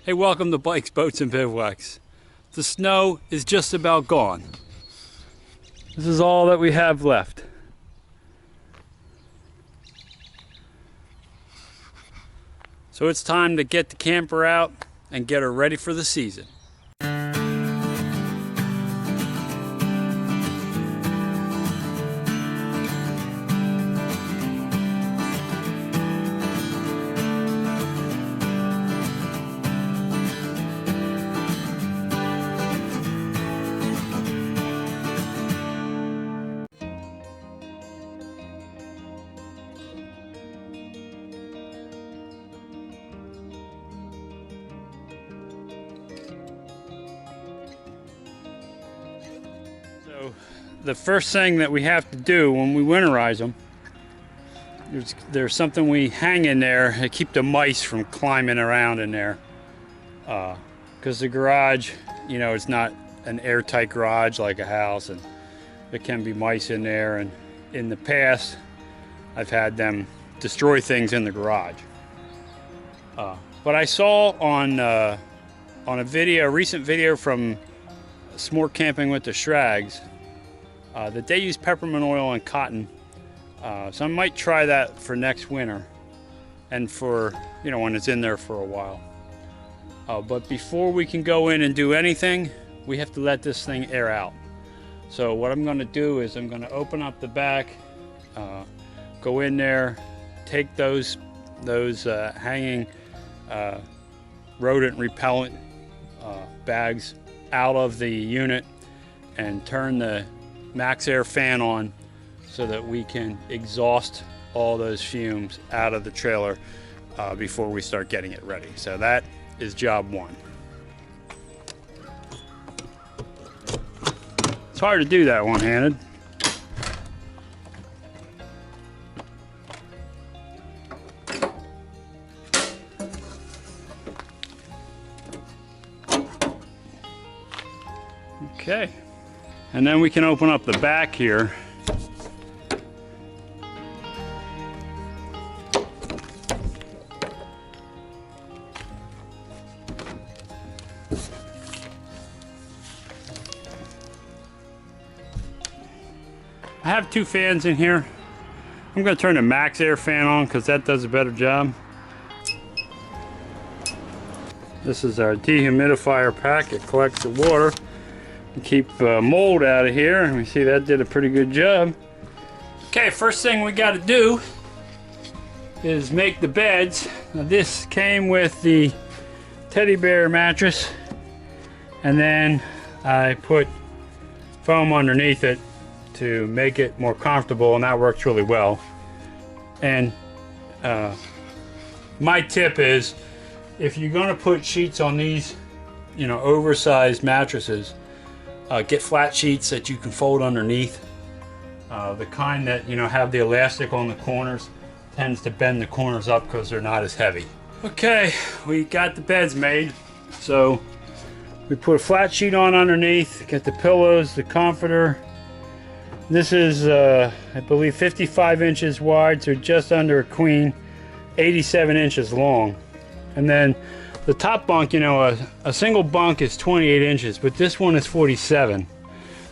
Hey, welcome to Bikes, Boats, and Bivouacs. The snow is just about gone. This is all that we have left. So it's time to get the camper out and get her ready for the season. So the first thing that we have to do when we winterize them, there's something we hang in there to keep the mice from climbing around in there. Because the garage, you know, it's not an airtight garage like a house, and there can be mice in there. And in the past, I've had them destroy things in the garage. But I saw on a recent video from S'more Camping with the Shrags, that they use peppermint oil and cotton. So I might try that for next winter, and for, you know, when it's in there for a while. But before we can go in and do anything, we have to let this thing air out. So what I'm going to do is I'm going to open up the back, go in there, take those hanging rodent repellent bags out of the unit and turn the max air fan on so that we can exhaust all those fumes out of the trailer before we start getting it ready. So that is job one. It's hard to do that one-handed. Okay, and then we can open up the back here. I have two fans in here. I'm going to turn the max air fan on because that does a better job. This is our dehumidifier pack. It collects the water and keep mold out of here. And we see that did a pretty good job. Okay, first thing we got to do is make the beds. Now, this came with the teddy bear mattress, and then I put foam underneath it to make it more comfortable, and that works really well. And my tip is, if you're going to put sheets on these, you know, oversized mattresses, get flat sheets that you can fold underneath. The kind that, you know, have the elastic on the corners tends to bend the corners up because they're not as heavy. Okay, we got the beds made. So we put a flat sheet on underneath, get the pillows, the comforter. This is, I believe, 55 inches wide, so just under a queen, 87 inches long. And then the top bunk, you know, a single bunk is 28 inches, but this one is 47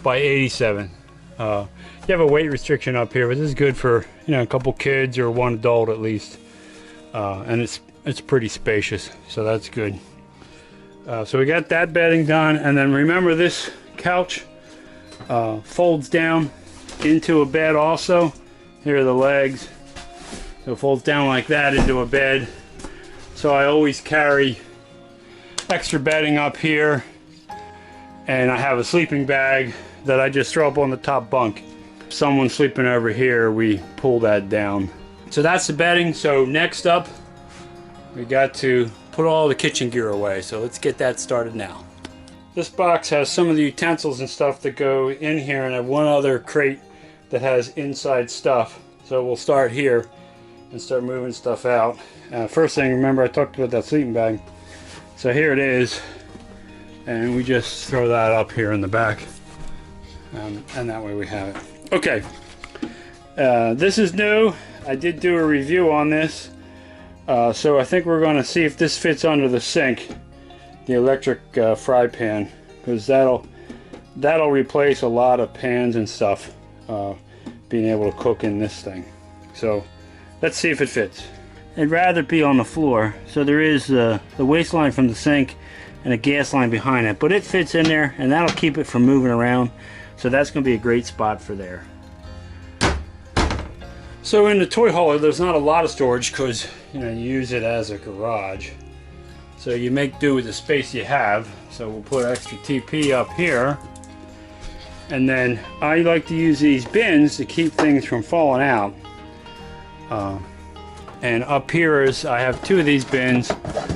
by 87. You have a weight restriction up here, but this is good for, you know, a couple kids or one adult at least. And it's pretty spacious, so that's good. So we got that bedding done, and then remember this couch folds down into a bed also. Here are the legs. So it folds down like that into a bed. So I always carry extra bedding up here, and I have a sleeping bag that I just throw up on the top bunk. If someone's sleeping over here, we pull that down. So that's the bedding. So next up, we got to put all the kitchen gear away. So let's get that started now. This box has some of the utensils and stuff that go in here, and I have one other crate that has inside stuff. So we'll start here and start moving stuff out. First thing, remember I talked about that sleeping bag. So here it is, and we just throw that up here in the back, and that way we have it. Okay, this is new. I did do a review on this, so I think we're going to see if this fits under the sink. the electric fry pan, because that'll replace a lot of pans and stuff, being able to cook in this thing. So let's see if it fits. I'd rather be on the floor, so there is the waistline from the sink and a gas line behind it, but it fits in there and that'll keep it from moving around, so that's going to be a great spot for there. So in the toy hauler there's not a lot of storage because you use it as a garage, so you make do with the space you have. So we'll put extra TP up here, and then I like to use these bins to keep things from falling out. And up here I have 2 of these bins,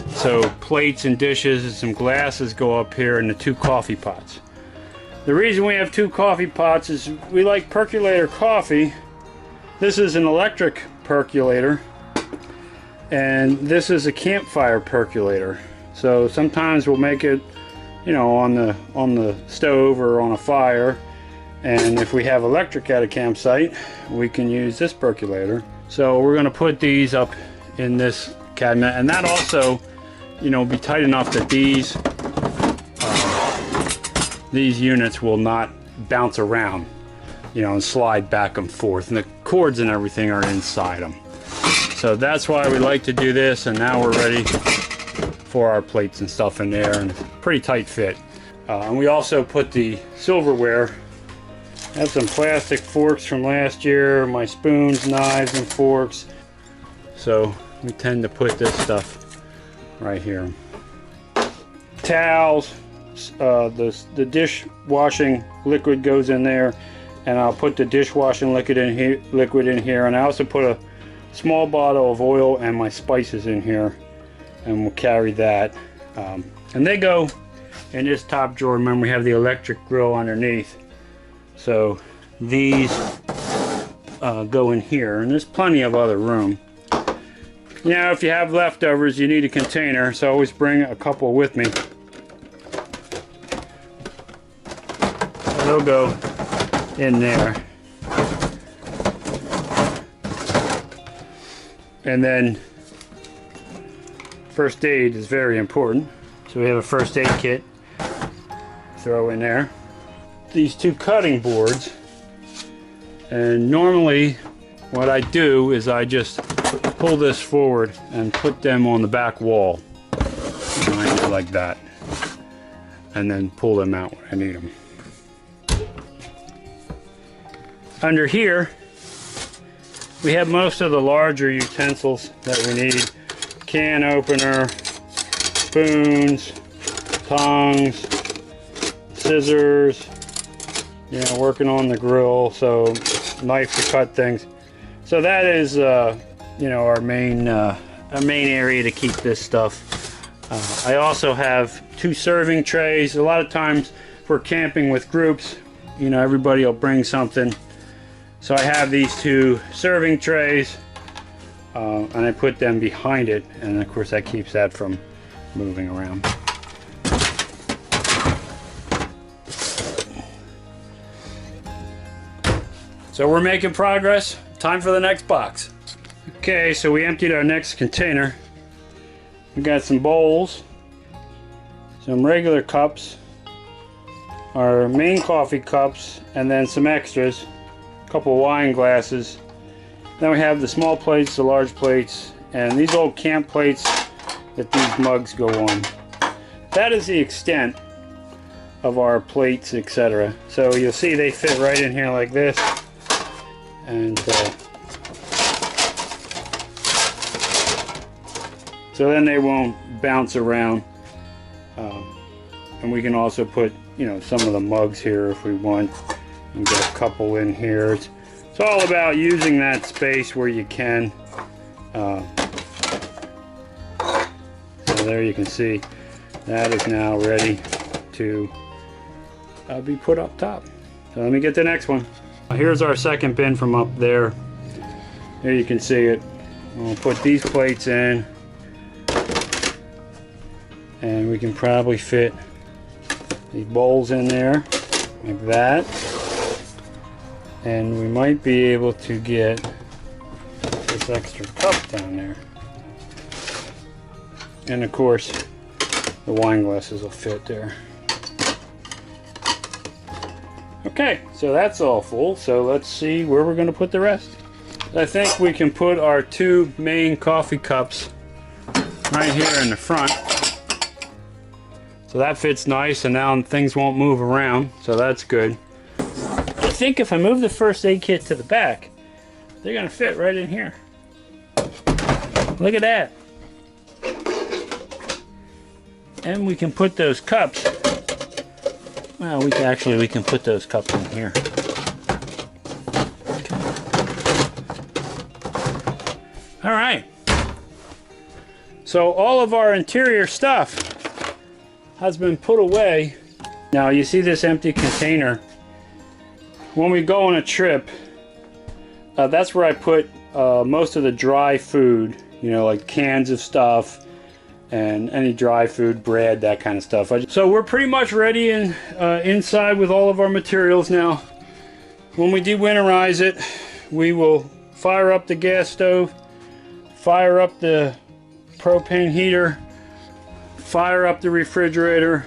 so plates and dishes and some glasses go up here, and the 2 coffee pots. The reason we have 2 coffee pots is we like percolator coffee. This is an electric percolator, and this is a campfire percolator. So sometimes we'll make it, on the stove or on a fire, and if we have electric at a campsite, we can use this percolator. So we're going to put these up in this cabinet, and that also, be tight enough that these units will not bounce around, and slide back and forth, and the cords and everything are inside them. So that's why we like to do this, and now we're ready for our plates and stuff in there, and pretty tight fit. And we also put the silverware. I have some plastic forks from last year, my spoons, knives, and forks. So we tend to put this stuff right here. Towels, the dishwashing liquid goes in there, and I'll put the dishwashing liquid in here, and I also put a small bottle of oil and my spices in here, and we'll carry that. And they go in this top drawer. Remember, we have the electric grill underneath, so these go in here, and there's plenty of other room. If you have leftovers, you need a container, so always bring a couple with me. They'll go in there. And then first aid is very important, so we have a first aid kit, throw in there. These 2 cutting boards, and normally what I do is I just pull this forward and put them on the back wall behind it like that, and then pull them out when I need them. Under here we have most of the larger utensils that we need. Can opener, spoons, tongs, scissors, working on the grill, so knife to cut things. So that is our main area to keep this stuff. I also have 2 serving trays. A lot of times if we're camping with groups, everybody will bring something. So I have these 2 serving trays, and I put them behind it, and of course that keeps that from moving around. So we're making progress. Time for the next box. Okay, so we emptied our next container. We got some bowls, some regular cups, our main coffee cups, and then some extras. Couple wine glasses. Then we have the small plates, the large plates, and these old camp plates that these mugs go on. That is the extent of our plates, etc. So you'll see they fit right in here like this, and so then they won't bounce around. And we can also put some of the mugs here if we want. We've got a couple in here. It's all about using that space where you can. So there you can see that is now ready to be put up top. So let me get the next one. Here's our second bin from up there. There you can see it. We'll put these plates in, and we can probably fit these bowls in there like that. And we might be able to get this extra cup down there. And of course, The wine glasses will fit there. Okay, so that's all full, so let's see where we're going to put the rest. I think we can put our 2 main coffee cups right here in the front. So that fits nice, and now things won't move around, so that's good. I think if I move the first aid kit to the back, they're going to fit right in here. Look at that. And we can put those cups. Well, we can put those cups in here. Okay. All right. So all of our interior stuff has been put away. Now you see this empty container. When we go on a trip, that's where I put most of the dry food, you know, like cans of stuff and any dry food, bread, that kind of stuff. So we're pretty much ready inside with all of our materials now. When we de-winterize it, we will fire up the gas stove, fire up the propane heater, fire up the refrigerator,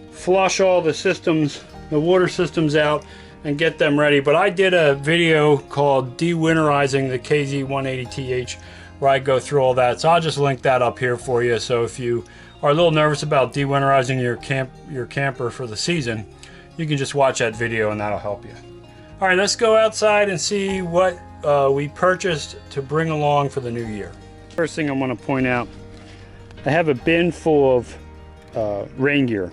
flush all the systems, the water systems out, and get them ready. But I did a video called De-winterizing the KZ180TH where I go through all that, so I'll just link that up here for you. So if you are a little nervous about de-winterizing your camper for the season, you can just watch that video and that'll help you. All right, let's go outside and see what we purchased to bring along for the new year. First thing I want to point out, I have a bin full of rain gear.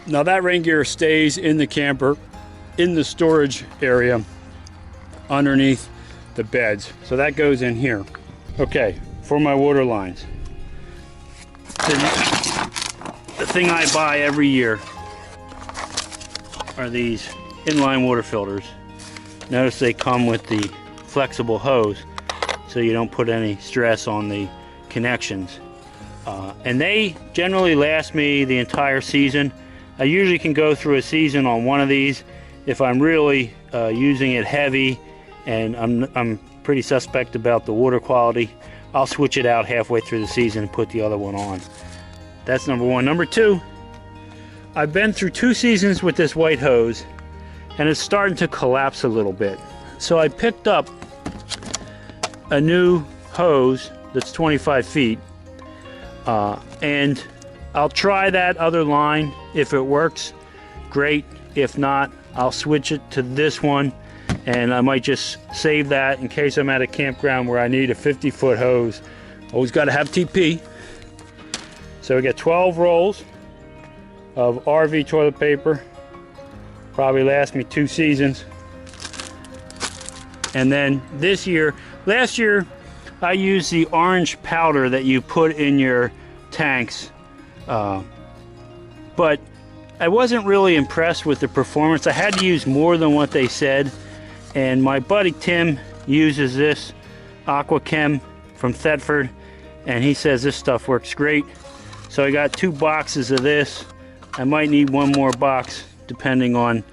Now that rain gear stays in the camper, in the storage area underneath the beds. So that goes in here. Okay, for my water lines. The thing I buy every year are these inline water filters. Notice they come with the flexible hose so you don't put any stress on the connections. And they generally last me the entire season. I usually can go through a season on one of these. If I'm really using it heavy and I'm pretty suspect about the water quality, I'll switch it out halfway through the season and put the other one on. That's number one. Number two, I've been through 2 seasons with this white hose and it's starting to collapse a little bit. So I picked up a new hose that's 25 feet and I'll try that other line. If it works, great. If not, I'll switch it to this one, and I might just save that in case I'm at a campground where I need a 50-foot hose. Always got to have TP. So we get 12 rolls of RV toilet paper. Probably last me 2 seasons. And then last year, I used the orange powder that you put in your tanks. But I wasn't really impressed with the performance. I had to use more than what they said. And my buddy Tim uses this Aquachem from Thetford, and he says this stuff works great. So I got 2 boxes of this. I might need 1 more box depending on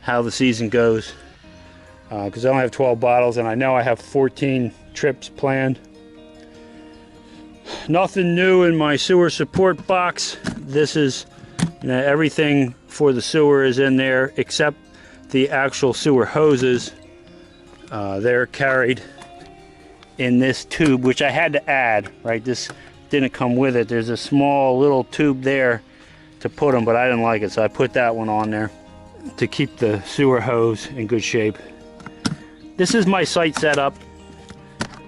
how the season goes, because I only have 12 bottles and I know I have 14 trips planned. Nothing new in my sewer support box. This is, you know, everything for the sewer is in there except the actual sewer hoses. They're carried in this tube, which I had to add, right? This didn't come with it. There's a small little tube there to put them, but I didn't like it, so I put that one on there to keep the sewer hose in good shape. This is my site setup.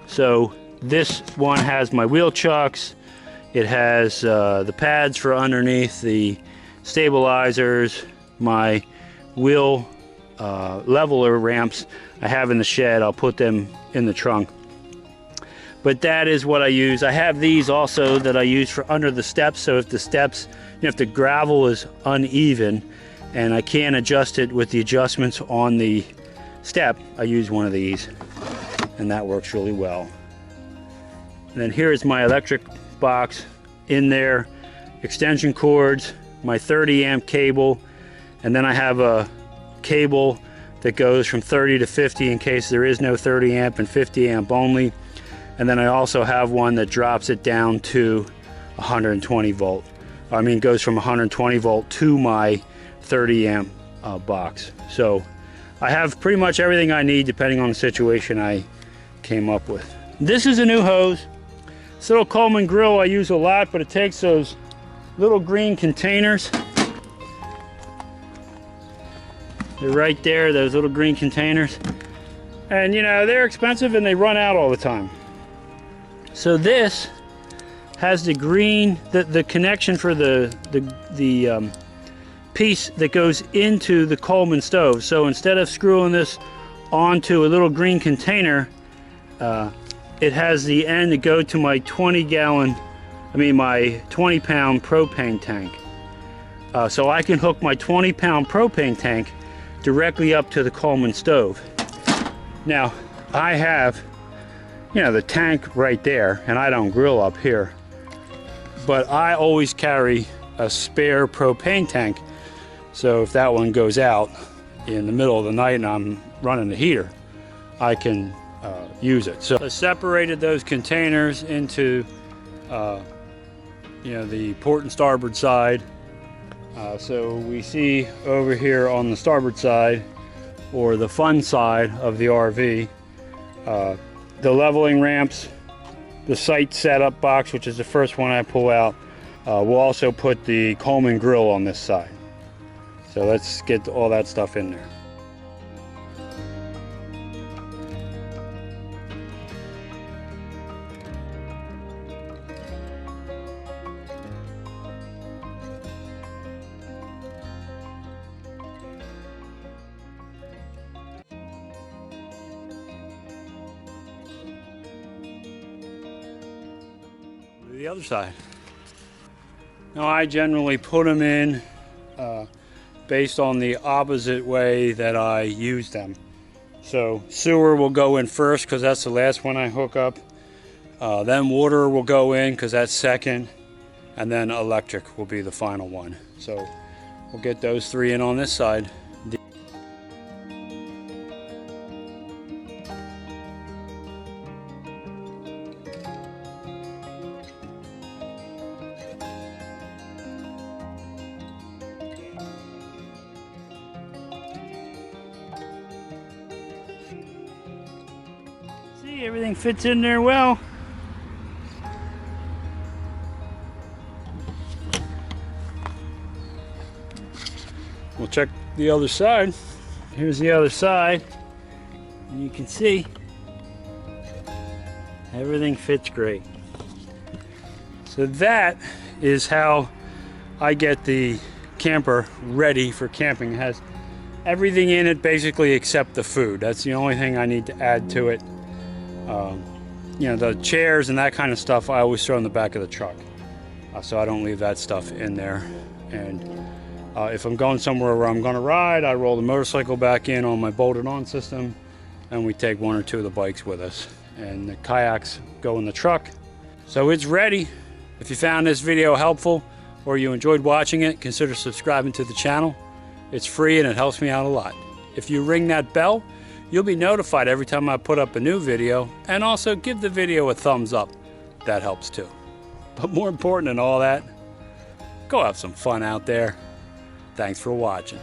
So this one has my wheel chucks. It has the pads for underneath the stabilizers, my wheel leveler ramps I have in the shed. I'll put them in the trunk. But that is what I use. I have these also that I use for under the steps. So if the steps, if the gravel is uneven and I can't adjust it with the adjustments on the step, I use one of these, and that works really well. And then here is my electric box. In there, extension cords, my 30 amp cable, and then I have a cable that goes from 30 to 50 in case there is no 30 amp and 50 amp only. And then I also have one that drops it down to 120 volt. I mean, it goes from 120 volt to my 30 amp box. So I have pretty much everything I need depending on the situation I came up with. This is a new hose. This little Coleman grill I use a lot, but it takes those little green containers. They're right there, those little green containers. And you know, they're expensive and they run out all the time. So this has the green, the connection for the piece that goes into the Coleman stove. So instead of screwing this onto a little green container, it has the end to go to my 20 pound propane tank. So I can hook my 20 pound propane tank directly up to the Coleman stove. Now, I have, you know, the tank right there, and I don't grill up here. But I always carry a spare propane tank. So if that one goes out in the middle of the night and I'm running the heater, I can use it. So I separated those containers into you know, the port and starboard side. So we see over here on the starboard side, or the fun side of the RV, the leveling ramps, the sight setup box, which is the first one I pull out. We'll also put the Coleman grill on this side. So let's get all that stuff in there. The other side. Now I generally put them in based on the opposite way that I use them. So sewer will go in first because that's the last one I hook up. Then water will go in because that's second. And then electric will be the final one. So we'll get those three in on this side. See, everything fits in there well. We'll check the other side. Here's the other side. And you can see everything fits great. So that is how I get the camper ready for camping. It has everything in it basically except the food. That's the only thing I need to add to it. You know, the chairs and that kind of stuff I always throw in the back of the truck, so I don't leave that stuff in there. And if I'm going somewhere where I'm going to ride, I roll the motorcycle back in on my bolted on system, and we take one or two of the bikes with us, and the kayaks go in the truck. So it's ready. If you found this video helpful or you enjoyed watching it, consider subscribing to the channel. It's free and it helps me out a lot. If you ring that bell, you'll be notified every time I put up a new video, and also give the video a thumbs up. That helps too. But more important than all that, go have some fun out there. Thanks for watching.